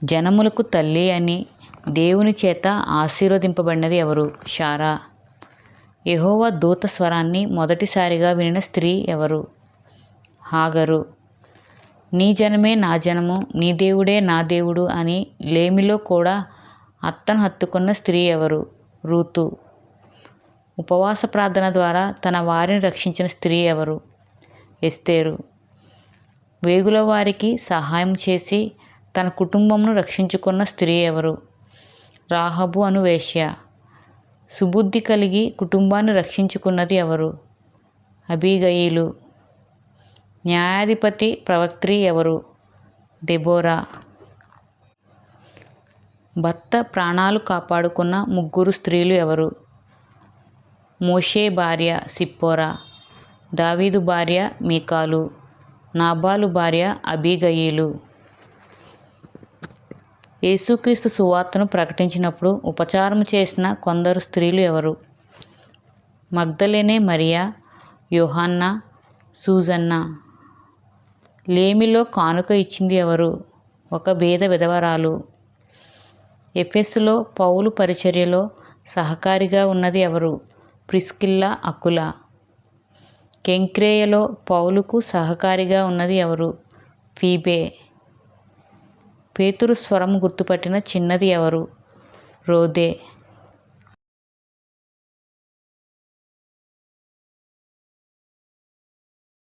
జనములకు తల్లి అని దేవుని చేత ఆశీర్వదింపబడినది ఎవరు? శారా. యెహోవా దూత స్వరాన్ని మొదటిసారిగా వినిన స్త్రీ ఎవరు? హాగరు. నీ జనమే నా జనము, నీ దేవుడే నా దేవుడు అని లేమిలో కూడా అత్తను హత్తుకున్న స్త్రీ ఎవరు? రూతు. ఉపవాస ప్రార్థన ద్వారా తన వారిని రక్షించిన స్త్రీ ఎవరు? ఎస్తేరు. వేగుల వారికి సహాయం చేసి తన కుటుంబంను రక్షించుకున్న స్త్రీ ఎవరు? రాహబు అను వేశ్య. సుబుద్ధి కలిగి కుటుంబాన్ని రక్షించుకున్నది ఎవరు? అబీగయీలు. న్యాయాధిపతి ప్రవక్త్రి ఎవరు? దెబోరా. భర్త ప్రాణాలు కాపాడుకున్న ముగ్గురు స్త్రీలు ఎవరు? మోషే భార్య సిప్పోరా, దావీదు భార్య మీకాలు, నాబాలు భార్య అబీగయీలు. యేసుక్రీస్తు సువార్తను ప్రకటించినప్పుడు ఉపచారం చేసిన కొందరు స్త్రీలు ఎవరు? మగ్దలేనే మరియా, యోహాన్నా, సూజన్నా. లేమిలో కానుక ఇచ్చింది ఎవరు? ఒక బీద విధవరాలు. ఎఫెసులో పౌలు పరిచర్యలో సహకారిగా ఉన్నది ఎవరు? ప్రిస్కిల్లా, అకుల. కెంక్రేయలో పౌలుకు సహకారిగా ఉన్నది ఎవరు? ఫీబే. పేతురు స్వరం గుర్తుపట్టిన చిన్నది ఎవరు? రోదే.